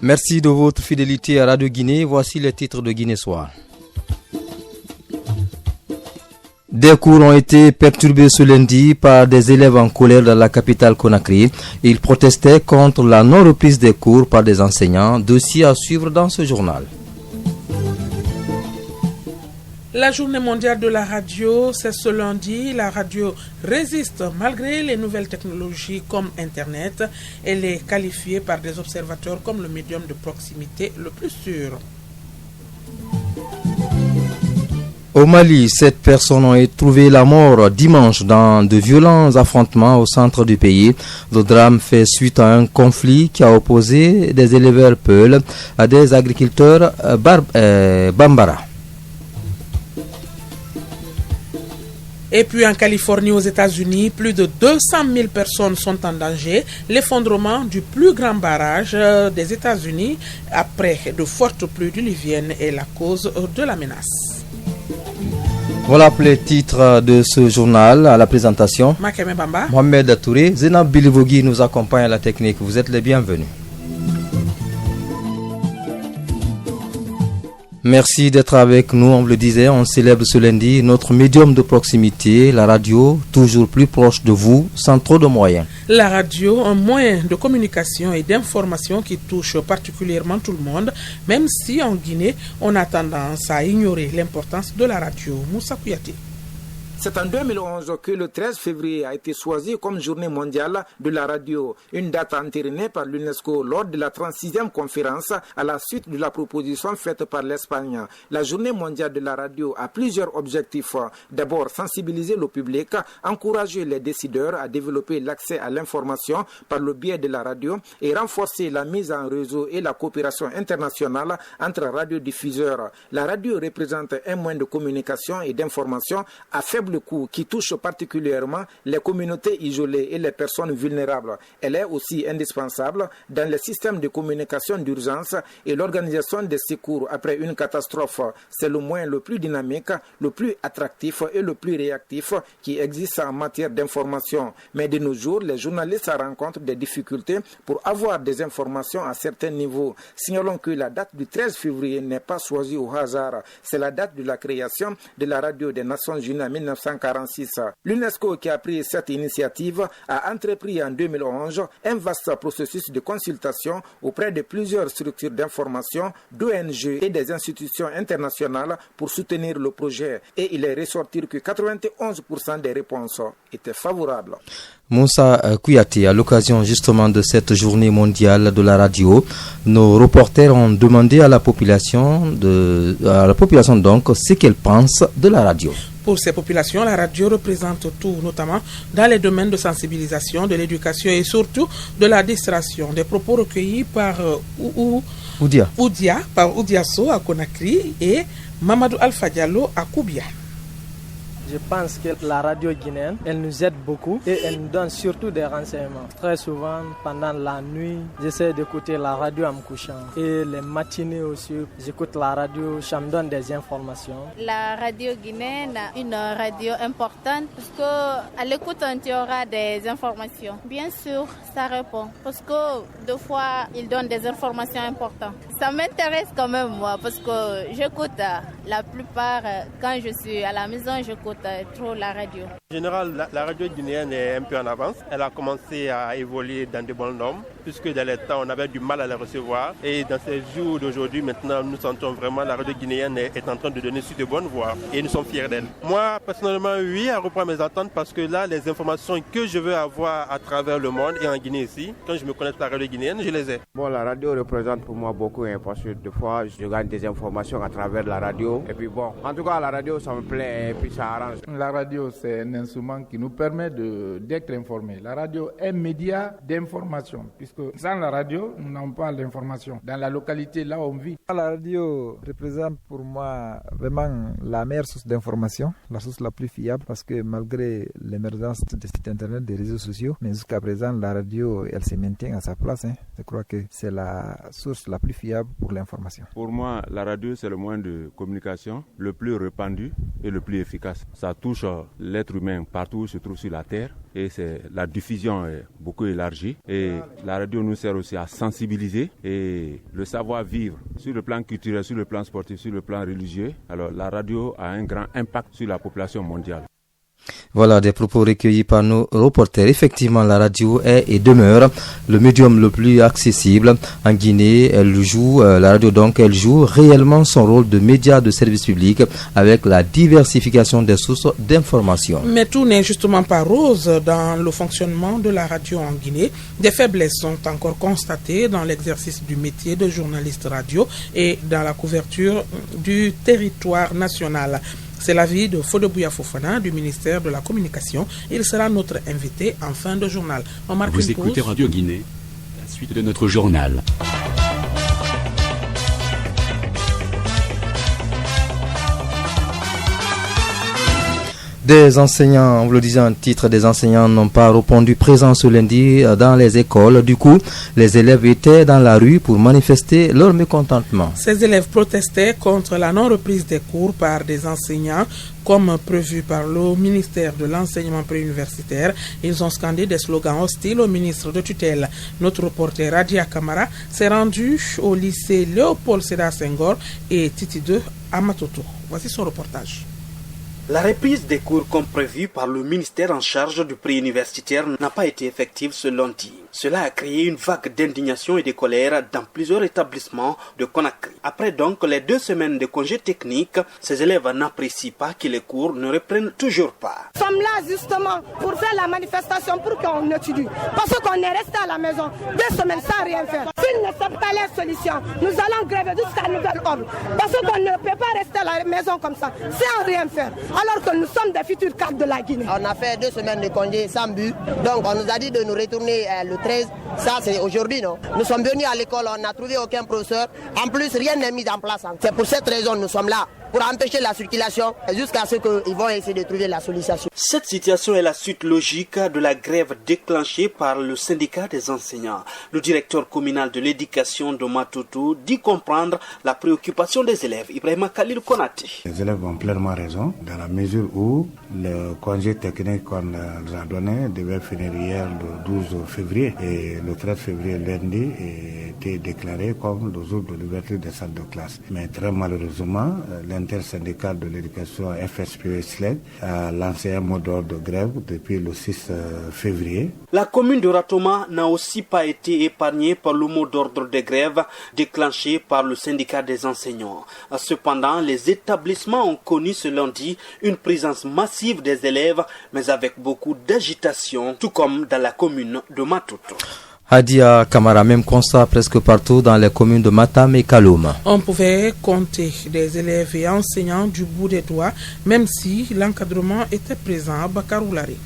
Merci de votre fidélité à Radio Guinée. Voici les titres de Guinée Soir. Des cours ont été perturbés ce lundi par des élèves en colère dans la capitale Conakry. Ils protestaient contre la non-reprise des cours par des enseignants. Dossier à suivre dans ce journal. La journée mondiale de la radio, c'est ce lundi. La radio résiste malgré les nouvelles technologies comme Internet. Elle est qualifiée par des observateurs comme le médium de proximité le plus sûr. Au Mali, 7 personnes ont trouvé la mort dimanche dans de violents affrontements au centre du pays. Le drame fait suite à un conflit qui a opposé des éleveurs Peuls à des agriculteurs Bambara. Et puis en Californie, aux États-Unis, plus de 200 000 personnes sont en danger. L'effondrement du plus grand barrage des États-Unis après de fortes pluies diluviennes est la cause de la menace. Voilà pour les titres de ce journal. À la présentation, Makeme Bamba, Mohamed Touré, Zénab Bilivogui nous accompagne à la technique. Vous êtes les bienvenus. Merci d'être avec nous. On le disait, on célèbre ce lundi notre médium de proximité, la radio, toujours plus proche de vous, sans trop de moyens. La radio, un moyen de communication et d'information qui touche particulièrement tout le monde, même si en Guinée, on a tendance à ignorer l'importance de la radio. Moussa Kouyaté. C'est en 2011 que le 13 février a été choisi comme journée mondiale de la radio, une date entérinée par l'UNESCO lors de la 36e conférence à la suite de la proposition faite par l'Espagne. La journée mondiale de la radio a plusieurs objectifs. D'abord, sensibiliser le public, encourager les décideurs à développer l'accès à l'information par le biais de la radio et renforcer la mise en réseau et la coopération internationale entre radiodiffuseurs. La radio représente un moyen de communication et d'information à faible coût qui touche particulièrement les communautés isolées et les personnes vulnérables. Elle est aussi indispensable dans les systèmes de communication d'urgence et l'organisation des secours après une catastrophe. C'est le moyen le plus dynamique, le plus attractif et le plus réactif qui existe en matière d'information. Mais de nos jours, les journalistes rencontrent des difficultés pour avoir des informations à certains niveaux. Signalons que la date du 13 février n'est pas choisie au hasard. C'est la date de la création de la radio des Nations Unies en 1946. L'UNESCO qui a pris cette initiative a entrepris en 2011 un vaste processus de consultation auprès de plusieurs structures d'information, d'ONG et des institutions internationales pour soutenir le projet. Et il est ressorti que 91% des réponses étaient favorables. Moussa Kouyaté, à l'occasion justement de cette journée mondiale de la radio, nos reporters ont demandé à la population donc ce qu'elle pense de la radio. Pour ces populations, la radio représente tout, notamment dans les domaines de sensibilisation, de l'éducation et surtout de la distraction. Des propos recueillis par Oudiasso à Conakry et Mamadou Alpha Diallo à Koubia. Je pense que la radio guinéenne, elle nous aide beaucoup et elle nous donne surtout des renseignements. Très souvent, pendant la nuit, j'essaie d'écouter la radio en me couchant. Et les matinées aussi, j'écoute la radio, ça me donne des informations. La radio guinéenne, une radio importante parce qu'à l'écoute, tu auras des informations. Bien sûr, ça répond parce que deux fois, il donne des informations importantes. Ça m'intéresse quand même, moi, parce que j'écoute la plupart, quand je suis à la maison, j'écoute trop la radio. En général, la radio guinéenne est un peu en avance. Elle a commencé à évoluer dans de bonnes normes, puisque dans les temps, on avait du mal à la recevoir. Et dans ces jours d'aujourd'hui, maintenant, nous sentons vraiment la radio guinéenne est en train de donner sur de bonnes voies. Et nous sommes fiers d'elle. Moi, personnellement, oui, elle reprend mes attentes, parce que là, les informations que je veux avoir à travers le monde et en Guinée ici, quand je me connecte à la radio guinéenne, je les ai. Bon, la radio représente pour moi beaucoup, parce que des fois, je gagne des informations à travers la radio. Et puis bon, en tout cas, la radio, ça me plaît et puis ça arrange. La radio, c'est un instrument qui nous permet d'être informés. La radio est un média d'information, puisque sans la radio, nous n'avons pas l'information. Dans la localité, là où on vit. La radio représente pour moi vraiment la meilleure source d'information, la source la plus fiable, parce que malgré l'émergence des sites internet, des réseaux sociaux, mais jusqu'à présent, la radio, elle se maintient à sa place. Je crois que c'est la source la plus fiable pour l'information. Pour moi, la radio, c'est le moyen de communication le plus répandu et le plus efficace. Ça touche l'être humain partout où il se trouve sur la terre et la diffusion est beaucoup élargie. Et la radio nous sert aussi à sensibiliser et le savoir-vivre sur le plan culturel, sur le plan sportif, sur le plan religieux. Alors la radio a un grand impact sur la population mondiale. Voilà des propos recueillis par nos reporters. Effectivement, la radio est et demeure le médium le plus accessible. En Guinée, la radio joue réellement son rôle de média de service public avec la diversification des sources d'information. Mais tout n'est justement pas rose dans le fonctionnement de la radio en Guinée. Des faiblesses sont encore constatées dans l'exercice du métier de journaliste radio et dans la couverture du territoire national. C'est l'avis de Fodebouya Fofana du ministère de la Communication. Il sera notre invité en fin de journal. Vous écoutez Radio Guinée, la suite de notre journal. Des enseignants, on vous le disait en titre, des enseignants n'ont pas répondu présent ce lundi dans les écoles. Du coup, les élèves étaient dans la rue pour manifester leur mécontentement. Ces élèves protestaient contre la non-reprise des cours par des enseignants comme prévu par le ministère de l'enseignement préuniversitaire. Ils ont scandé des slogans hostiles au ministre de tutelle. Notre reporter Radia Kamara s'est rendu au lycée Léopold Sédar Senghor et Titi 2 à Matoto. Voici son reportage. La reprise des cours comme prévu par le ministère en charge du préuniversitaire n'a pas été effective ce lundi. Cela a créé une vague d'indignation et de colère dans plusieurs établissements de Conakry. Après donc les 2 semaines de congés techniques, ces élèves n'apprécient pas que les cours ne reprennent toujours pas. Nous sommes là justement pour faire la manifestation pour qu'on étudie. Parce qu'on est resté à la maison 2 semaines sans rien faire. S'ils ne sont pas les solutions, nous allons gréver jusqu'à nouvel ordre. Parce qu'on ne peut pas rester à la maison comme ça, sans rien faire. Alors que nous sommes des futurs cadres de la Guinée. On a fait 2 semaines de congés sans but. Donc on nous a dit de nous retourner le 13. Ça c'est aujourd'hui, non? Nous sommes venus à l'école, on n'a trouvé aucun professeur. En plus, rien n'est mis en place. C'est pour cette raison que nous sommes là, pour empêcher la circulation jusqu'à ce qu'ils vont essayer de trouver la solution. Cette situation est la suite logique de la grève déclenchée par le syndicat des enseignants. Le directeur communal de l'éducation de Matoto dit comprendre la préoccupation des élèves. Ibrahima Khalil Konate. Les élèves ont pleinement raison dans la mesure où le congé technique qu'on leur a donné devait finir hier le 12 février et le 13 février lundi était déclaré comme le jour de l'ouverture des salles de classe. Mais très malheureusement, l'intersyndical de l'éducation FSPE-SLEG a lancé un mot d'ordre de grève depuis le 6 février. La commune de Ratoma n'a aussi pas été épargnée par le mot d'ordre de grève déclenché par le syndicat des enseignants. Cependant, les établissements ont connu ce lundi une présence massive des élèves, mais avec beaucoup d'agitation, tout comme dans la commune de Matoto. Hadia Kamara, même constat presque partout dans les communes de Matam et Kaloum. On pouvait compter des élèves et enseignants du bout des doigts, même si l'encadrement était présent à Bakaroulari.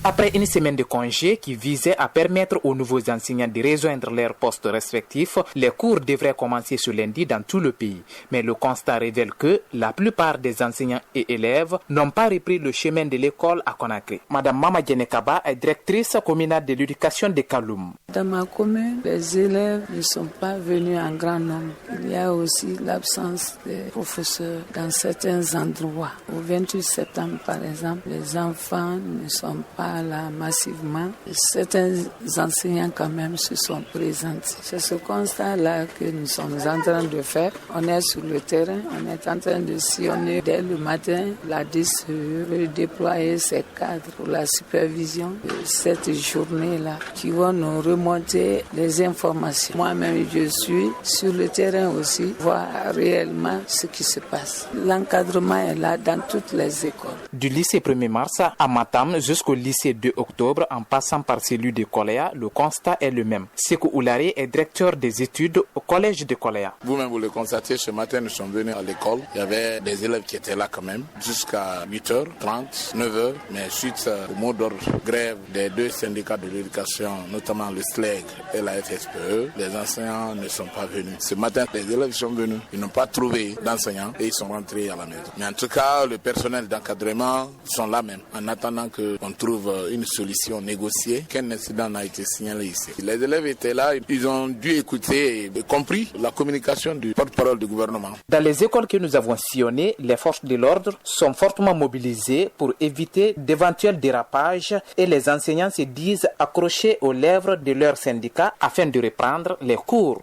Après une semaine de congé qui visait à permettre aux nouveaux enseignants de rejoindre leurs postes respectifs, les cours devraient commencer ce lundi dans tout le pays. Mais le constat révèle que la plupart des enseignants et élèves n'ont pas repris le chemin de l'école à Conakry. Madame Mama Djenekaba est directrice communale de l'éducation de Kaloum. Dans ma commune, les élèves ne sont pas venus en grand nombre. Il y a aussi l'absence des professeurs dans certains endroits. Au 28 septembre, par exemple, les enfants ne sont pas là massivement. Certains enseignants quand même se sont présentés. C'est ce constat-là que nous sommes en train de faire. On est sur le terrain, on est en train de sillonner dès le matin. La DCE veut déployer ses cadres pour la supervision de cette journée-là qui vont nous remonter les informations. Moi-même, je suis sur le terrain aussi, voir réellement ce qui se passe. L'encadrement est là dans toutes les écoles. Du lycée 1er mars à Matam jusqu'au lycée 2 octobre en passant par celui de Koléa, le constat est le même. Sekou Oulari est directeur des études au collège de Koléa. Vous-même vous le constatez, ce matin nous sommes venus à l'école. Il y avait des élèves qui étaient là quand même jusqu'à 8h30, 9h. Mais suite au mot d'ordre grève des 2 syndicats de l'éducation, notamment le SLEG et la FSPE, les enseignants ne sont pas venus. Ce matin, les élèves sont venus. Ils n'ont pas trouvé d'enseignants et ils sont rentrés à la maison. Mais en tout cas, le personnel d'encadrement sont là même en attendant qu'on trouve une solution négociée qu'un incident n'a été signalé ici. Les élèves étaient là, ils ont dû écouter et compris la communication du porte-parole du gouvernement. Dans les écoles que nous avons sillonnées, les forces de l'ordre sont fortement mobilisées pour éviter d'éventuels dérapages et les enseignants se disent accrochés aux lèvres de leur syndicat afin de reprendre les cours.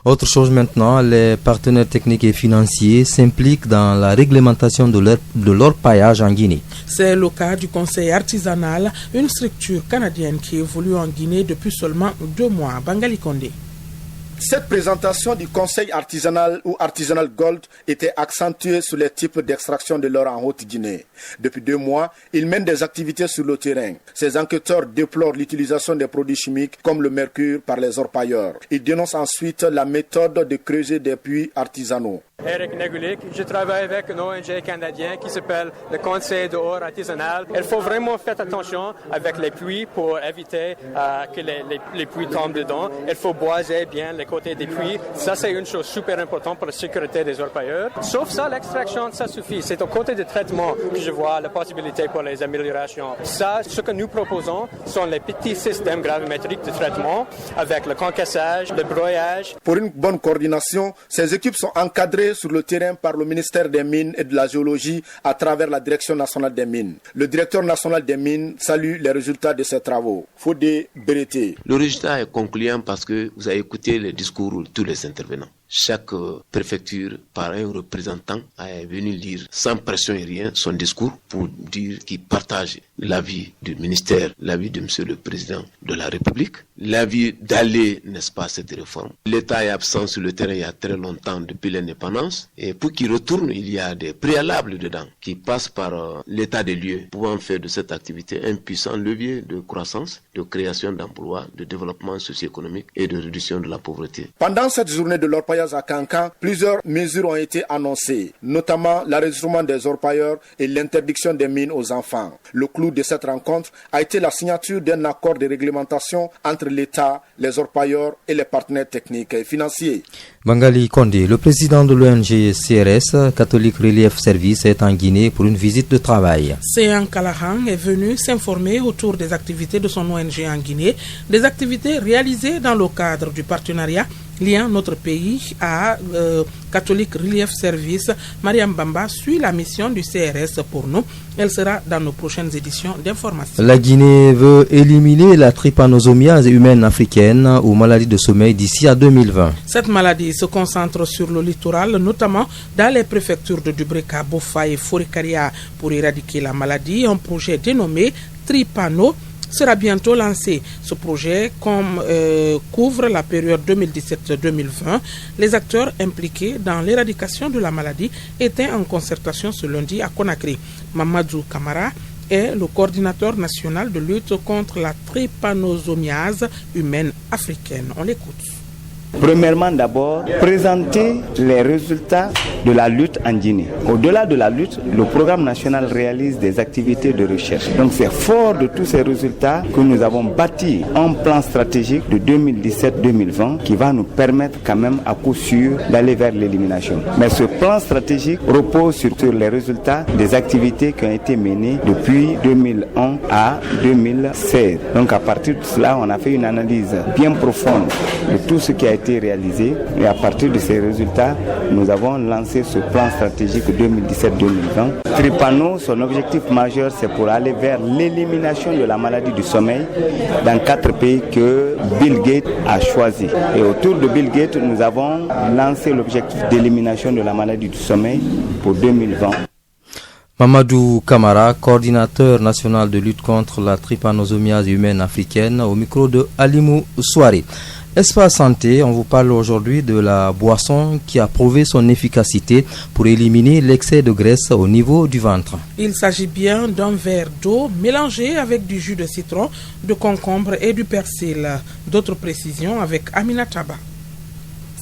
Autre chose maintenant, les partenaires techniques et financiers s'impliquent dans la réglementation de l'orpaillage en Guinée. C'est le cas du Conseil artisanal, une structure canadienne qui évolue en Guinée depuis seulement 2 mois. Bangali Condé. Cette présentation du Conseil artisanal ou Artisanal Gold était accentuée sur les types d'extraction de l'or en Haute-Guinée. Depuis 2 mois, ils mènent des activités sur le terrain. Ces enquêteurs déplorent l'utilisation des produits chimiques comme le mercure par les orpailleurs. Ils dénoncent ensuite la méthode de creuser des puits artisanaux. Eric Negulik, je travaille avec un ONG canadien qui s'appelle le Conseil de l'or artisanal. Il faut vraiment faire attention avec les puits pour éviter que les puits tombent dedans. Il faut boiser bien les côtés des puits. Ça, c'est une chose super importante pour la sécurité des orpailleurs. Sauf ça, l'extraction, ça suffit. C'est au côté du traitement que je vois la possibilité pour les améliorations. Ça, ce que nous proposons sont les petits systèmes gravimétriques de traitement avec le concassage, le broyage. Pour une bonne coordination, ces équipes sont encadrées sur le terrain par le ministère des Mines et de la Géologie à travers la Direction nationale des Mines. Le directeur national des Mines salue les résultats de ces travaux. Fodé Bérété. Le résultat est concluant parce que vous avez écouté les discours de tous les intervenants. Chaque préfecture, par un représentant, est venu lire sans pression et rien son discours pour dire qu'il partage l'avis du ministère, l'avis de Monsieur le Président de la République, l'avis d'aller, n'est-ce pas, à cette réforme. L'État est absent sur le terrain il y a très longtemps depuis l'indépendance et pour qu'il retourne, il y a des préalables dedans qui passent par l'état des lieux, pouvant faire de cette activité un puissant levier de croissance, de création d'emplois, de développement socio-économique et de réduction de la pauvreté. Pendant cette journée de l'orpaillage à Kankan, plusieurs mesures ont été annoncées, notamment l'enregistrement des orpailleurs et l'interdiction des mines aux enfants. Le clou de cette rencontre a été la signature d'un accord de réglementation entre l'État, les orpailleurs et les partenaires techniques et financiers. Bangali Condé, le président de l'ONG CRS, Catholic Relief Service, est en Guinée pour une visite de travail. Séan Kalahan est venu s'informer autour des activités de son ONG en Guinée, des activités réalisées dans le cadre du partenariat liant notre pays à Catholic Relief Service. Mariam Bamba suit la mission du CRS pour nous. Elle sera dans nos prochaines éditions d'information. La Guinée veut éliminer la trypanosomiase humaine africaine ou maladie de sommeil d'ici à 2020. Cette maladie se concentre sur le littoral, notamment dans les préfectures de Dubreka, Bofa et Forikaria. Pour éradiquer la maladie, un projet dénommé Trypano sera bientôt lancé. Ce projet couvre la période 2017-2020. Les acteurs impliqués dans l'éradication de la maladie étaient en concertation ce lundi à Conakry. Mamadou Kamara est le coordinateur national de lutte contre la trypanosomiase humaine africaine. On l'écoute. Premièrement, d'abord, présenter les résultats de la lutte en Guinée. Au-delà de la lutte, le programme national réalise des activités de recherche. Donc c'est fort de tous ces résultats que nous avons bâti un plan stratégique de 2017-2020 qui va nous permettre quand même à coup sûr d'aller vers l'élimination. Mais ce plan stratégique repose sur les résultats des activités qui ont été menées depuis 2001 à 2016. Donc à partir de cela, on a fait une analyse bien profonde de tout ce qui a été réalisé et à partir de ces résultats, nous avons lancé ce plan stratégique 2017-2020. Trypano, son objectif majeur, c'est pour aller vers l'élimination de la maladie du sommeil dans 4 pays que Bill Gates a choisi. Et autour de Bill Gates, nous avons lancé l'objectif d'élimination de la maladie du sommeil pour 2020. Mamadou Kamara, coordinateur national de lutte contre la trypanosomiase humaine africaine, au micro de Alimou Souare. Espace Santé, on vous parle aujourd'hui de la boisson qui a prouvé son efficacité pour éliminer l'excès de graisse au niveau du ventre. Il s'agit bien d'un verre d'eau mélangé avec du jus de citron, de concombre et du persil. D'autres précisions avec Amina Taba.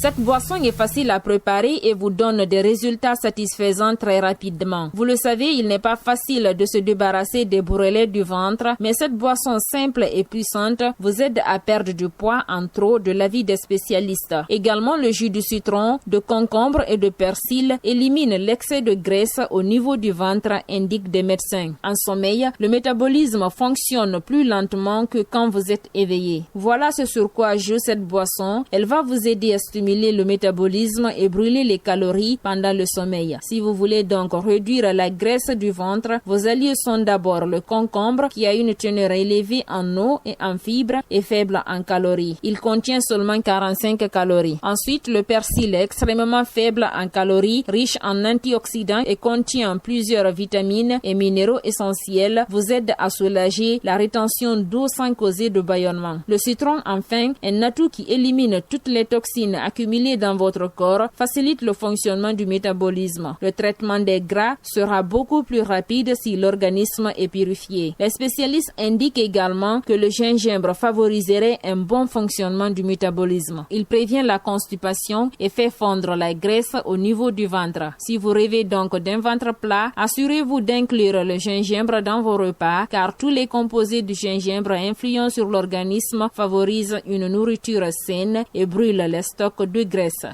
Cette boisson est facile à préparer et vous donne des résultats satisfaisants très rapidement. Vous le savez, il n'est pas facile de se débarrasser des brûlés du ventre, mais cette boisson simple et puissante vous aide à perdre du poids en trop de l'avis des spécialistes. Également, le jus de citron, de concombre et de persil élimine l'excès de graisse au niveau du ventre, indiquent des médecins. En sommeil, le métabolisme fonctionne plus lentement que quand vous êtes éveillé. Voilà ce sur quoi joue cette boisson. Elle va vous aider à stimuler le métabolisme et brûler les calories pendant le sommeil. Si vous voulez donc réduire la graisse du ventre, vos alliés sont d'abord le concombre qui a une teneur élevée en eau et en fibres et faible en calories. Il contient seulement 45 calories. Ensuite, le persil est extrêmement faible en calories, riche en antioxydants et contient plusieurs vitamines et minéraux essentiels, vous aide à soulager la rétention d'eau sans causer de bâillonnement. Le citron, enfin, un atout qui élimine toutes les toxines accumulées dans votre corps, facilite le fonctionnement du métabolisme. Le traitement des gras sera beaucoup plus rapide si l'organisme est purifié. Les spécialistes indiquent également que le gingembre favoriserait un bon fonctionnement du métabolisme. Il prévient la constipation et fait fondre la graisse au niveau du ventre. Si vous rêvez donc d'un ventre plat, assurez-vous d'inclure le gingembre dans vos repas car tous les composés du gingembre influents sur l'organisme favorisent une nourriture saine et brûlent les stocks de graisse.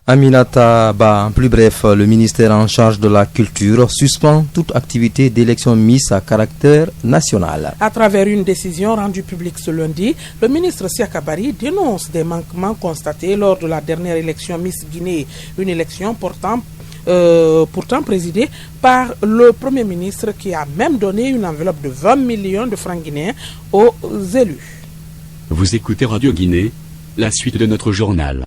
Aminata Ba, en plus bref, le ministère en charge de la culture suspend toute activité d'élection Miss à caractère national. À travers une décision rendue publique ce lundi, le ministre Siaka Bari dénonce des manquements constatés lors de la dernière élection Miss Guinée, une élection pourtant présidée par le Premier ministre qui a même donné une enveloppe de 20 millions de francs guinéens aux élus. Vous écoutez Radio Guinée, la suite de notre journal.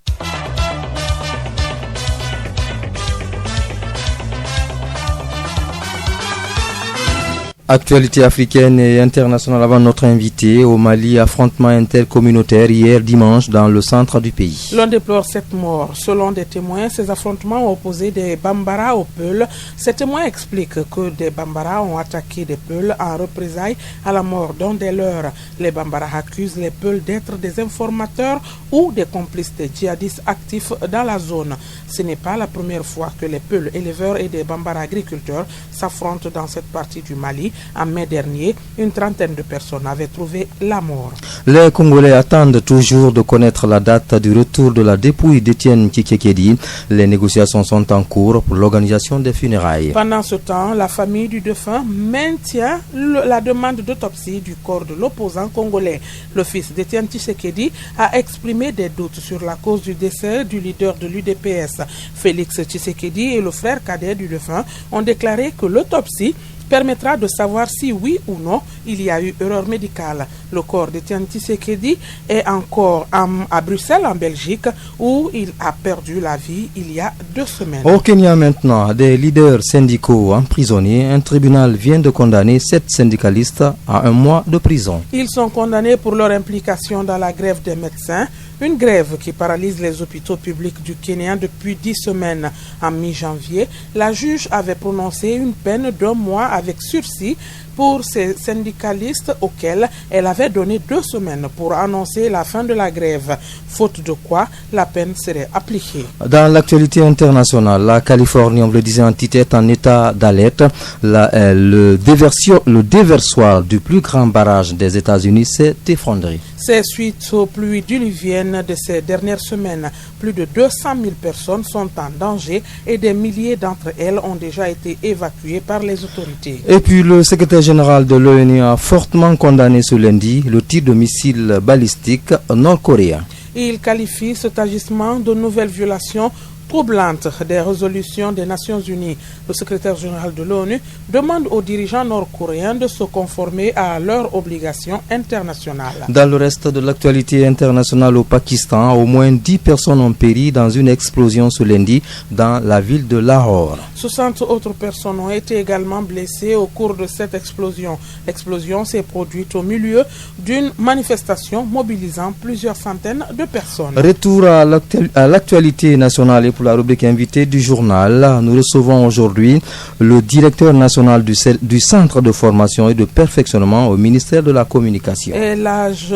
Actualité africaine et internationale avant notre invité. Au Mali, affrontement intercommunautaire hier dimanche dans le centre du pays. L'on déplore 7 morts. Selon des témoins, ces affrontements ont opposé des Bambara aux Peuls. Ces témoins expliquent que des Bambara ont attaqué des Peuls en représailles à la mort d'un des leurs. Les Bambara accusent les Peuls d'être des informateurs ou des complices des djihadistes actifs dans la zone. Ce n'est pas la première fois que les Peuls éleveurs et des Bambara agriculteurs s'affrontent dans cette partie du Mali. En mai dernier, une trentaine de personnes avaient trouvé la mort. Les Congolais attendent toujours de connaître la date du retour de la dépouille d'Étienne Tshisekedi. Les négociations sont en cours pour l'organisation des funérailles. Pendant ce temps, la famille du défunt maintient la demande d'autopsie du corps de l'opposant congolais. Le fils d'Étienne Tshisekedi a exprimé des doutes sur la cause du décès du leader de l'UDPS. Félix Tshisekedi et le frère cadet du défunt ont déclaré que l'autopsie permettra de savoir si oui ou non il y a eu erreur médicale. Le corps d'Étienne Tshisekedi est encore à Bruxelles, en Belgique, où il a perdu la vie il y a 2 semaines. Au Kenya maintenant, des leaders syndicaux emprisonnés. Un tribunal vient de condamner 7 syndicalistes à 1 mois de prison. Ils sont condamnés pour leur implication dans la grève des médecins. Une grève qui paralyse les hôpitaux publics du Kenya depuis 10 semaines. En mi-janvier, la juge avait prononcé une peine d'1 mois avec sursis pour ces syndicalistes auxquels elle avait donné 2 semaines pour annoncer la fin de la grève, faute de quoi la peine serait appliquée. Dans l'actualité internationale, la Californie, on le disait en titre, est en état d'alerte. Le déversoir du plus grand barrage des États-Unis s'est effondré. C'est suite aux pluies diluviennes de ces dernières semaines. Plus de 200 000 personnes sont en danger et des milliers d'entre elles ont déjà été évacuées par les autorités. Et puis le secrétaire général de l'ONU a fortement condamné ce lundi le tir de missiles balistiques nord-coréens. Il qualifie cet agissement de nouvelle violation troublante des résolutions des Nations Unies. Le secrétaire général de l'ONU demande aux dirigeants nord-coréens de se conformer à leurs obligations internationales. Dans le reste de l'actualité internationale au Pakistan, au moins 10 personnes ont péri dans une explosion ce lundi dans la ville de Lahore. 60 autres personnes ont été également blessées au cours de cette explosion. L'explosion s'est produite au milieu d'une manifestation mobilisant plusieurs centaines de personnes. Retour à l'actualité nationale et pour la rubrique invitée du journal, nous recevons aujourd'hui le directeur national du Centre de formation et de perfectionnement au ministère de la Communication.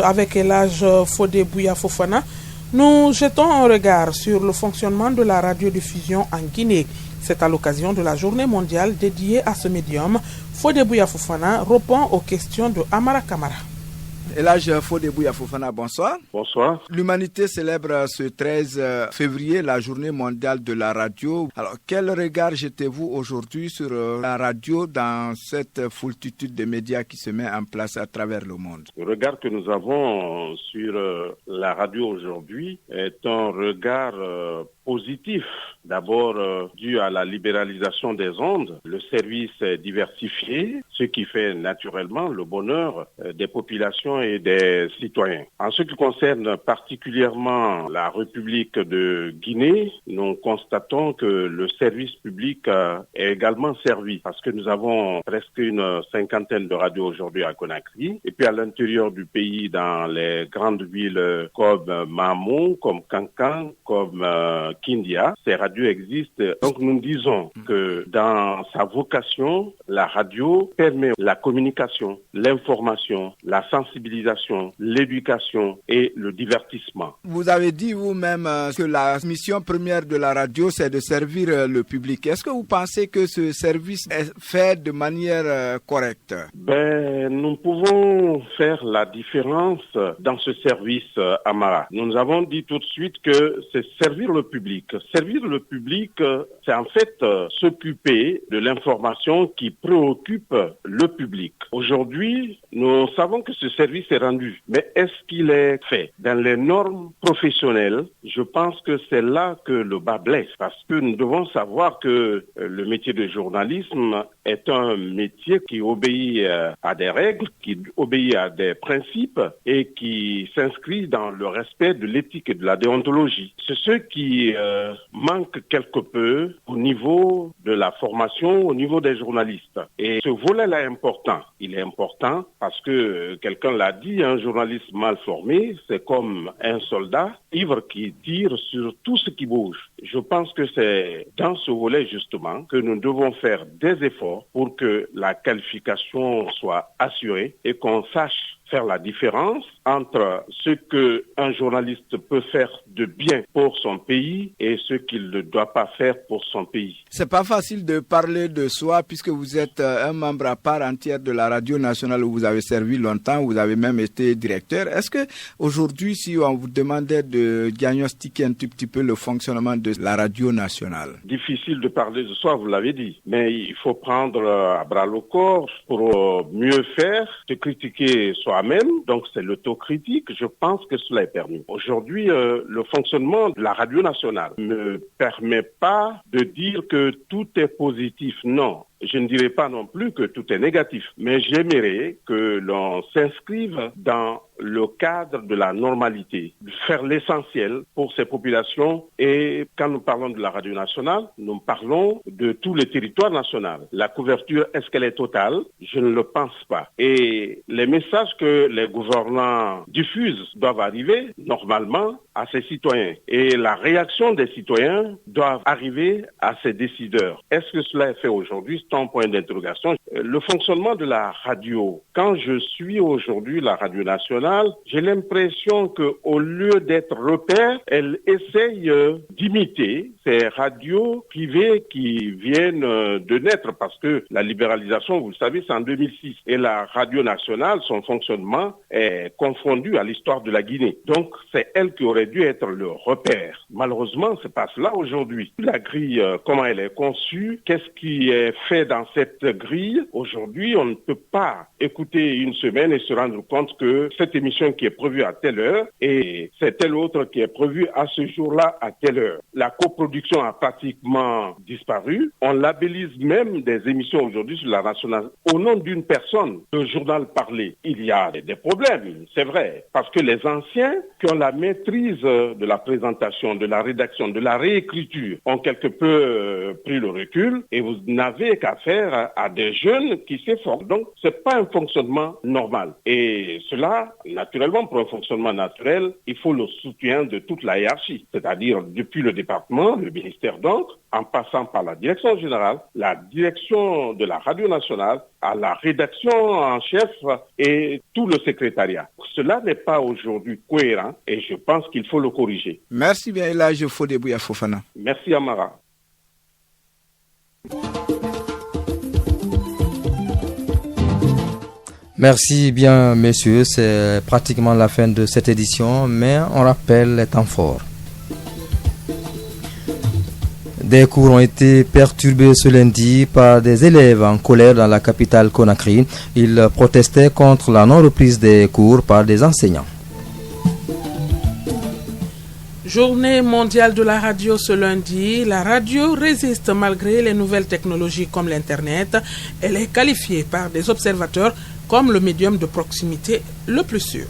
Avec Elhadj Fodé Bouya Fofana, Nous jetons un regard sur le fonctionnement de la radiodiffusion en Guinée. C'est à l'occasion de la journée mondiale dédiée à ce médium. Fodebouya Fofana répond aux questions de Amara Kamara. Elhadj Fodebouya Fofana, bonsoir. Bonsoir. L'humanité célèbre ce 13 février la journée mondiale de la radio. Alors, quel regard jetez-vous aujourd'hui sur la radio dans cette foultitude de médias qui se met en place à travers le monde? Le regard que nous avons sur la radio aujourd'hui est un regard positif. D'abord, dû à la libéralisation des ondes, le service est diversifié, ce qui fait naturellement le bonheur des populations et des citoyens. En ce qui concerne particulièrement la République de Guinée, nous constatons que le service public est également servi parce que nous avons presque une cinquantaine de radios aujourd'hui à Conakry. Et puis à l'intérieur du pays, dans les grandes villes comme Mamou, comme Kankan, comme Kindia, ces radios existent. Donc nous disons que dans sa vocation, la radio permet la communication, l'information, la sensibilisation, l'éducation et le divertissement. Vous avez dit vous-même que la mission première de la radio, c'est de servir le public. Est-ce que vous pensez que ce service est fait de manière correcte? Nous pouvons faire la différence dans ce service, Amara. Nous avons dit tout de suite que c'est servir le public. Servir le public, c'est en fait s'occuper de l'information qui préoccupe le public. Aujourd'hui, nous savons que ce service est rendu, mais est-ce qu'il est fait dans les normes professionnelles? Je pense que c'est là que le bas blesse, parce que nous devons savoir que le métier de journalisme est un métier qui obéit à des règles, qui obéit à des principes et qui s'inscrit dans le respect de l'éthique et de la déontologie. C'est ce qui manque quelque peu au niveau de la formation, au niveau des journalistes. Et ce volet-là est important. Il est important parce que, quelqu'un l'a dit, un journaliste mal formé, c'est comme un soldat ivre qui tire sur tout ce qui bouge. Je pense que c'est dans ce volet justement que nous devons faire des efforts pour que la qualification soit assurée et qu'on sache faire la différence entre ce que un journaliste peut faire de bien pour son pays et ce qu'il ne doit pas faire pour son pays. C'est pas facile de parler de soi puisque vous êtes un membre à part entière de la radio nationale où vous avez servi longtemps, vous avez même été directeur. Est-ce que aujourd'hui, si on vous demandait de diagnostiquer un tout petit peu le fonctionnement de la radio nationale? Difficile de parler de soi, vous l'avez dit, mais il faut prendre à bras le corps pour mieux faire, se critiquer soi-même, donc c'est l'autocritique, je pense que cela est permis. Aujourd'hui, le fonctionnement de la radio nationale ne permet pas de dire que tout est positif, non. Je ne dirais pas non plus que tout est négatif, mais j'aimerais que l'on s'inscrive dans le cadre de la normalité, faire l'essentiel pour ces populations. Et quand nous parlons de la radio nationale, nous parlons de tout le territoire national. La couverture, est-ce qu'elle est totale? Je ne le pense pas. Et les messages que les gouvernants diffusent doivent arriver normalement à ces citoyens. Et la réaction des citoyens doit arriver à ces décideurs. Est-ce que cela est fait aujourd'hui? C'est un point d'interrogation. Le fonctionnement de la radio, quand je suis aujourd'hui la radio nationale, j'ai l'impression qu'au lieu d'être repère, elle essaye d'imiter ces radios privées qui viennent de naître parce que la libéralisation, vous le savez, c'est en 2006. Et la radio nationale, son fonctionnement est confondu à l'histoire de la Guinée. Donc, c'est elle qui aurait dû être le repère. Malheureusement, c'est pas cela aujourd'hui. La grille, comment elle est conçue, qu'est-ce qui est fait dans cette grille? Aujourd'hui, on ne peut pas écouter une semaine et se rendre compte que cette émission qui est prévue à telle heure et c'est telle autre qui est prévue à ce jour-là à telle heure. La coproduction a pratiquement disparu. On labellise même des émissions aujourd'hui sur la nationale au nom d'une personne, le journal parlé. Il y a des problèmes, c'est vrai, parce que les anciens qui ont la maîtrise de la présentation, de la rédaction, de la réécriture ont quelque peu pris le recul et vous n'avez qu'à faire à des jeunes qui s'efforcent. Donc, c'est pas un fonctionnement normal. Et cela, naturellement, pour un fonctionnement naturel, il faut le soutien de toute la hiérarchie, c'est-à-dire depuis le département, le ministère donc, en passant par la direction générale, la direction de la radio nationale, à la rédaction en chef et tout le secrétariat. Cela n'est pas aujourd'hui cohérent et je pense qu'il faut le corriger. Merci bien, Elhadji Fodebouya Fofana. Merci, Amara. Merci bien, messieurs. C'est pratiquement la fin de cette édition, mais on rappelle les temps forts. Des cours ont été perturbés ce lundi par des élèves en colère dans la capitale Conakry. Ils protestaient contre la non-reprise des cours par des enseignants. Journée mondiale de la radio ce lundi. La radio résiste malgré les nouvelles technologies comme l'Internet. Elle est qualifiée par des observateurs comme le médium de proximité le plus sûr.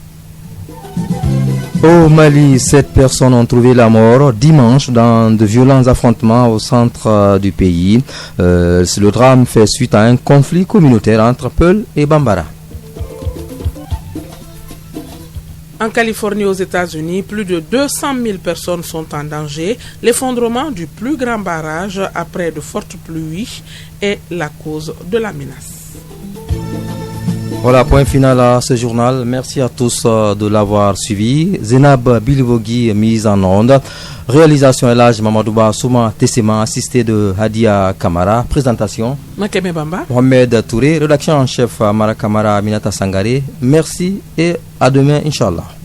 Au Mali, 7 personnes ont trouvé la mort dimanche dans de violents affrontements au centre du pays. Le drame fait suite à un conflit communautaire entre Peul et Bambara. En Californie, aux États-Unis, plus de 200 000 personnes sont en danger. L'effondrement du plus grand barrage après de fortes pluies est la cause de la menace. Voilà, point final à ce journal. Merci à tous de l'avoir suivi. Zénab Bilivogui, mise en onde. Réalisation Elhadji Mamadouba Souma Tessema, assisté de Hadia Kamara. Présentation Makeme Bamba. Mohamed Touré. Rédaction en chef Mara Kamara Aminata Sangare. Merci et à demain, Inch'Allah.